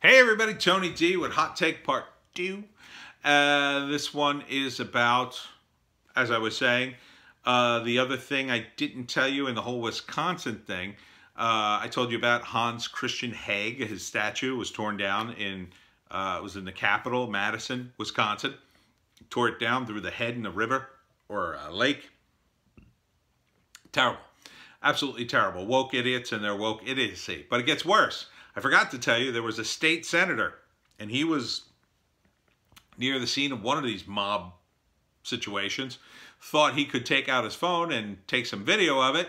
Hey everybody, Tony D with Hot Take Part 2. This one is about, as I was saying, the other thing I didn't tell you in the whole Wisconsin thing. I told you about Hans Christian Haig. His statue was torn down in, it was in the capital, Madison, Wisconsin. Tore it down, threw the head in a river or a lake. Terrible. Absolutely terrible. Woke idiots and their woke idiocy. But it gets worse. I forgot to tell you, there was a state senator, and he was near the scene of one of these mob situations, thought he could take out his phone and take some video of it,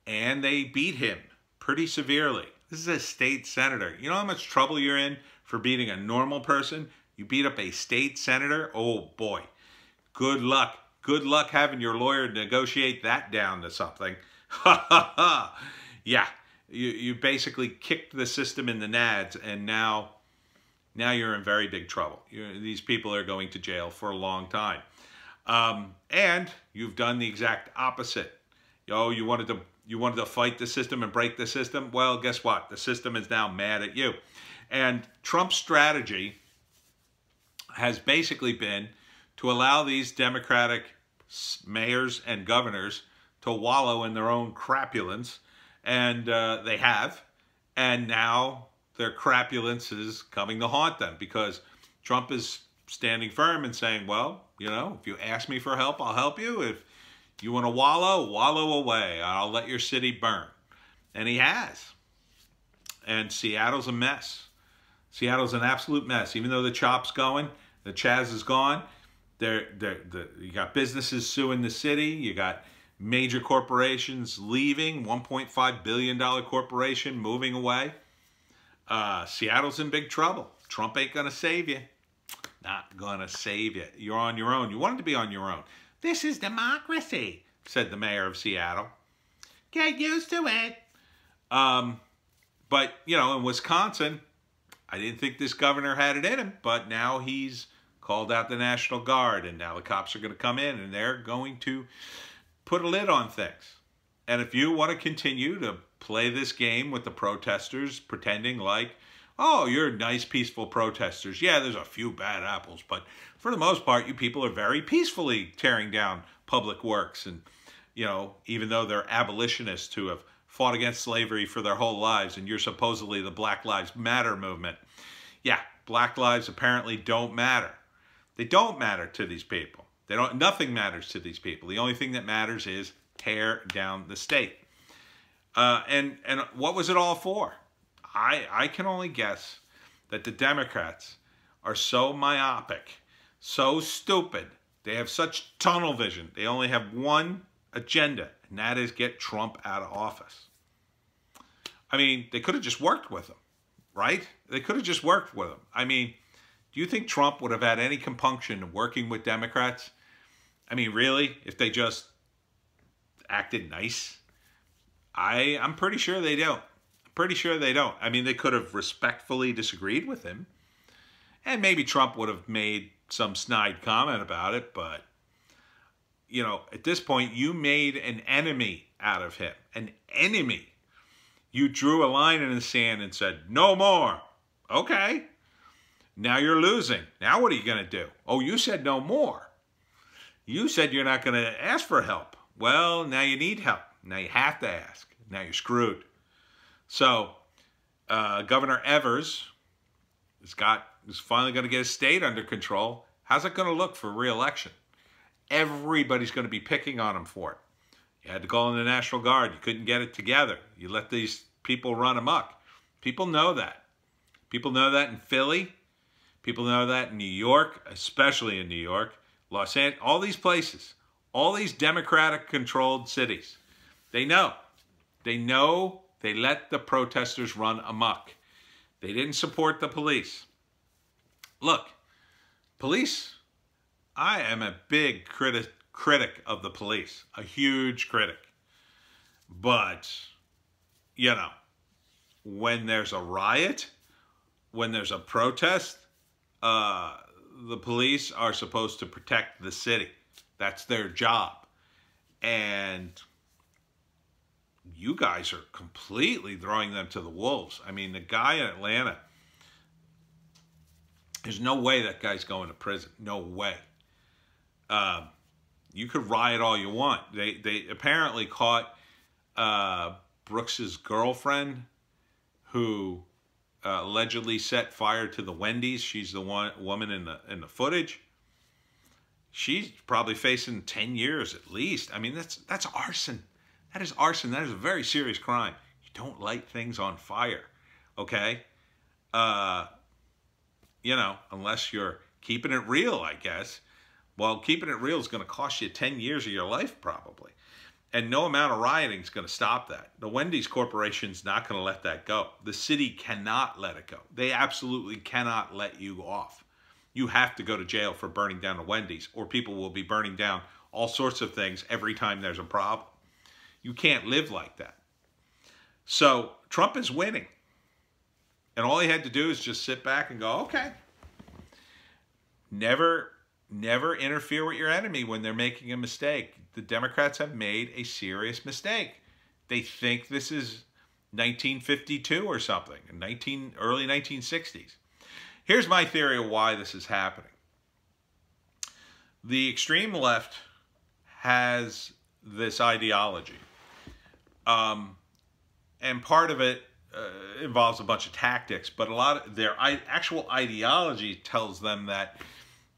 and they beat him pretty severely. This is a state senator. You know how much trouble you're in for beating a normal person? You beat up a state senator? Oh boy. Good luck. Good luck having your lawyer negotiate that down to something. Ha ha ha. Yeah. You basically kicked the system in the nads, and now you're in very big trouble. These people are going to jail for a long time. And you've done the exact opposite. You wanted to fight the system and break the system. Well, guess what? The system is now mad at you. And Trump's strategy has basically been to allow these Democratic mayors and governors to wallow in their own crapulence. And they have, and now their crapulence is coming to haunt them because Trump is standing firm and saying, well, you know, if you ask me for help, I'll help you. If you want to wallow away. I'll let your city burn. And he has. And Seattle's a mess. Seattle's an absolute mess. Even though the CHOP's going, the Chaz is gone, you got businesses suing the city, you got major corporations leaving, $1.5 billion corporation moving away. Seattle's in big trouble. Trump ain't going to save you. Not going to save you. You're on your own. You wanted to be on your own. This is democracy, said the mayor of Seattle. Get used to it. But, you know, in Wisconsin, I didn't think this governor had it in him, but now he's called out the National Guard, and now the cops are going to come in, and they're going to put a lid on things. And if you want to continue to play this game with the protesters, pretending like, oh, you're nice, peaceful protesters. Yeah, there's a few bad apples, but for the most part, you people are very peacefully tearing down public works. And, you know, even though they're abolitionists who have fought against slavery for their whole lives, and you're supposedly the Black Lives Matter movement. Yeah, Black lives apparently don't matter. They don't matter to these people. Nothing matters to these people. The only thing that matters is tear down the state. And what was it all for? I can only guess that the Democrats are so myopic, so stupid. They have such tunnel vision. They only have one agenda, and that is get Trump out of office. I mean, they could have just worked with him, right? They could have just worked with him. I mean, do you think Trump would have had any compunction working with Democrats? I mean, really, if they just acted nice? I'm pretty sure they don't. I'm pretty sure they don't. I mean, they could have respectfully disagreed with him. And maybe Trump would have made some snide comment about it. But, you know, at this point, you made an enemy out of him. An enemy. You drew a line in the sand and said, no more. Okay. Now you're losing. Now what are you going to do? Oh, you said no more. You said you're not going to ask for help. Well, now you need help. Now you have to ask. Now you're screwed. So, Governor Evers is finally going to get his state under control. How's it going to look for re-election? Everybody's going to be picking on him for it. You had to call in the National Guard. You couldn't get it together. You let these people run amok. People know that. People know that in Philly. People know that in New York, especially in New York. Los Angeles, all these places, all these Democratic-controlled cities, they know. They know they let the protesters run amok. They didn't support the police. Look, police, I am a big critic of the police, a huge critic. But, you know, when there's a riot, when there's a protest, the police are supposed to protect the city. That's their job. And you guys are completely throwing them to the wolves. I mean, the guy in Atlanta, There's no way that guy's going to prison. No way. You could riot all you want. They apparently caught Brooks's girlfriend, who allegedly set fire to the Wendy's. She's the woman in the footage. She's probably facing 10 years at least. I mean, that's arson. That is arson. That is a very serious crime. You don't light things on fire, okay? You know, unless you're keeping it real, I guess. Well, keeping it real is going to cost you 10 years of your life probably. And no amount of rioting is going to stop that. The Wendy's Corporation's not going to let that go. The city cannot let it go. They absolutely cannot let you off. You have to go to jail for burning down the Wendy's, or people will be burning down all sorts of things every time there's a problem. You can't live like that. So Trump is winning. And all he had to do is just sit back and go, okay. Never interfere with your enemy when they're making a mistake. The Democrats have made a serious mistake. They think this is 1952 or something, early 1960s. Here's my theory of why this is happening. The extreme left has this ideology. And part of it involves a bunch of tactics, but a lot of their actual ideology tells them that,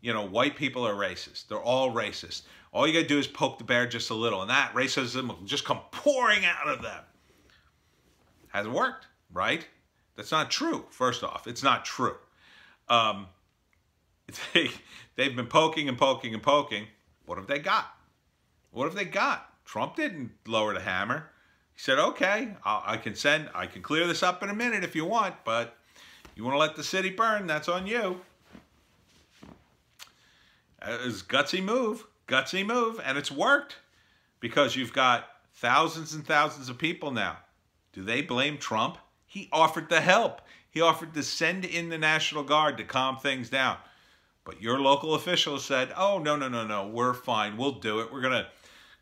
you know, white people are racist. They're all racist. All you got to do is poke the bear just a little, and that racism will just come pouring out of them. Hasn't worked, right? That's not true, first off. It's not true. They've been poking and poking and poking. What have they got? What have they got? Trump didn't lower the hammer. He said, okay, I can clear this up in a minute if you want, but you want to let the city burn, that's on you. It's a gutsy move, and it's worked because you've got thousands and thousands of people now. Do they blame Trump? He offered the help. He offered to send in the National Guard to calm things down. But your local officials said, oh, no, we're fine. We'll do it. We're going to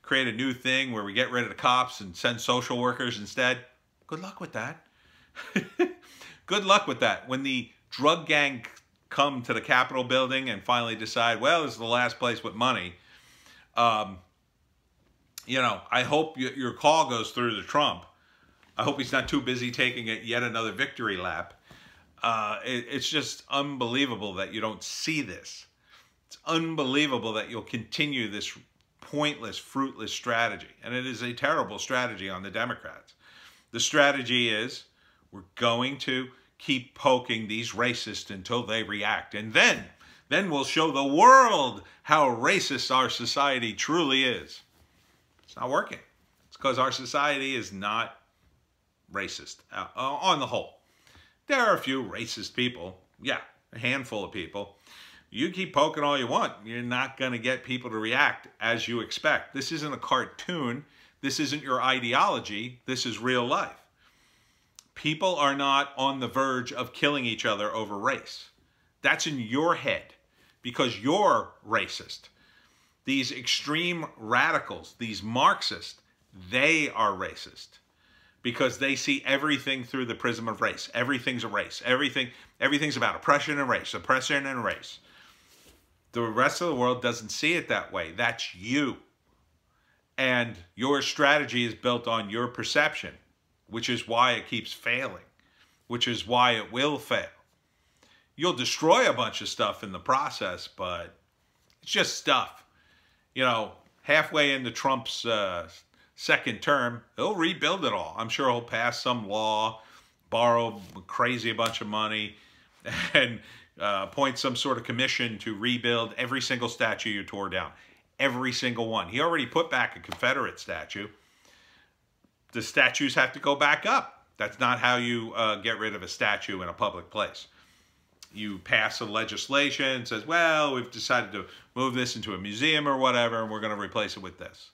create a new thing where we get rid of the cops and send social workers instead. Good luck with that. Good luck with that. When the drug gang come to the Capitol building and finally decide, well, this is the last place with money, you know, I hope your call goes through to Trump. I hope he's not too busy taking yet another victory lap. It's just unbelievable that you don't see this. It's unbelievable that you'll continue this pointless, fruitless strategy. And it is a terrible strategy on the Democrats. The strategy is we're going to keep poking these racists until they react. And then we'll show the world how racist our society truly is. It's not working. It's because our society is not racist on the whole. There are a few racist people. Yeah, a handful of people. You keep poking all you want, you're not going to get people to react as you expect. This isn't a cartoon. This isn't your ideology. This is real life. People are not on the verge of killing each other over race. That's in your head because you're racist. These extreme radicals, these Marxists, they are racist because they see everything through the prism of race. Everything's a race. Everything's about oppression and race, oppression and race. The rest of the world doesn't see it that way. That's you. And your strategy is built on your perception, which is why it keeps failing, which is why it will fail. You'll destroy a bunch of stuff in the process, but it's just stuff. You know, halfway into Trump's second term, he'll rebuild it all. I'm sure he'll pass some law, borrow a bunch of money, and appoint some sort of commission to rebuild every single statue you tore down. Every single one. He already put back a Confederate statue. The statues have to go back up. That's not how you get rid of a statue in a public place. You pass a legislation that says, well, we've decided to move this into a museum or whatever, and we're going to replace it with this.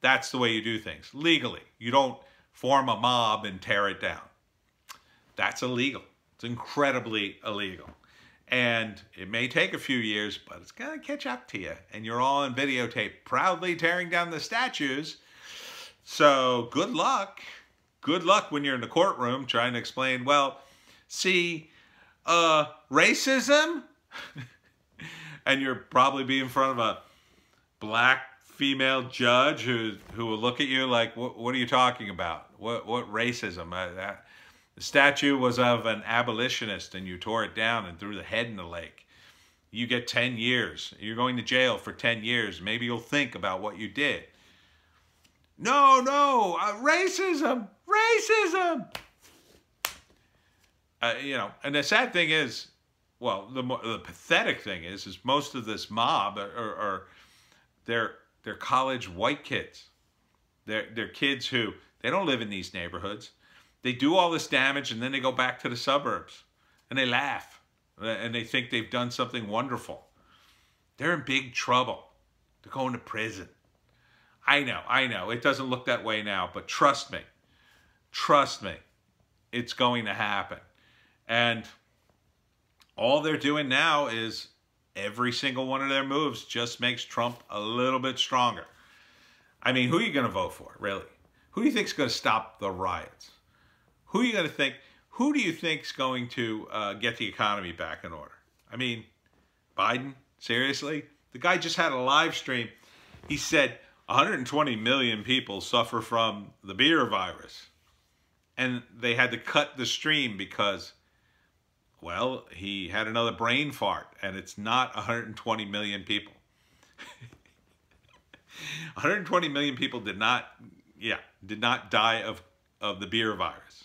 That's the way you do things, legally. You don't form a mob and tear it down. That's illegal. It's incredibly illegal. And it may take a few years, but it's going to catch up to you. And you're all on videotape proudly tearing down the statues. So good luck. Good luck when you're in the courtroom trying to explain, well, see, racism? And you'll probably be in front of a black female judge who will look at you like, what are you talking about? What racism? The statue was of an abolitionist and you tore it down and threw the head in the lake. You get 10 years. You're going to jail for 10 years. Maybe you'll think about what you did. No, racism, racism. You know, and the sad thing is, well, the pathetic thing is most of this mob are they're college white kids. They're kids who, they don't live in these neighborhoods. They do all this damage and then they go back to the suburbs and they laugh and they think they've done something wonderful. They're in big trouble. They're going to prison. I know. It doesn't look that way now, but trust me, it's going to happen. And all they're doing now is every single one of their moves just makes Trump a little bit stronger. I mean, who are you going to vote for, really? Who do you think is going to stop the riots? Who do you think is going to get the economy back in order? I mean, Biden? Seriously? The guy just had a live stream. He said 120 million people suffer from the beer virus. And they had to cut the stream because, well, he had another brain fart, and it's not 120 million people. 120 million people did not die of the beer virus.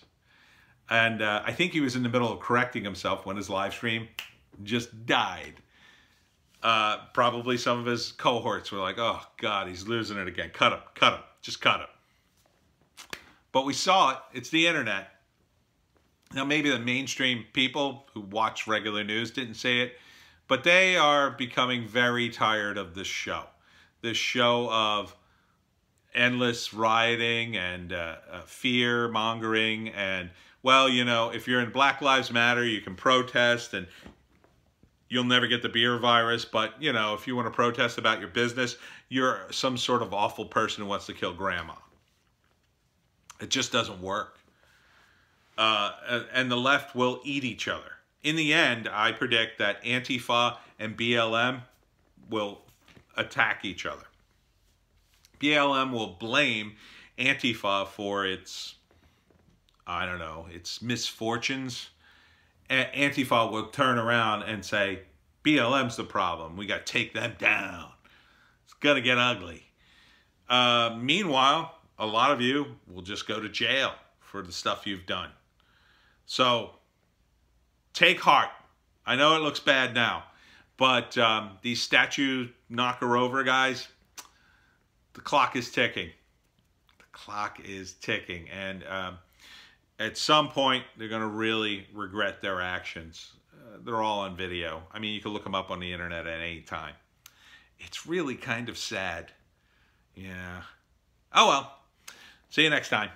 And I think he was in the middle of correcting himself when his live stream just died. Probably some of his cohorts were like, oh, God, he's losing it again. Cut him, just cut him. But we saw it. It's the internet. Now, maybe the mainstream people who watch regular news didn't say it, but they are becoming very tired of this show. This show of endless rioting and fear-mongering and, well, you know, if you're in Black Lives Matter, you can protest and you'll never get the beer virus, but, you know, if you want to protest about your business, you're some sort of awful person who wants to kill grandma. It just doesn't work. And the left will eat each other. In the end, I predict that Antifa and BLM will attack each other. BLM will blame Antifa for its, I don't know, its misfortunes. Antifa will turn around and say, BLM's the problem. We got to take them down. It's going to get ugly. Meanwhile, a lot of you will just go to jail for the stuff you've done. So take heart. I know it looks bad now, but these statue knocker-over guys, the clock is ticking. The clock is ticking. And at some point, they're going to really regret their actions. They're all on video. I mean, you can look them up on the internet at any time. It's really kind of sad. Yeah. Oh, well. See you next time.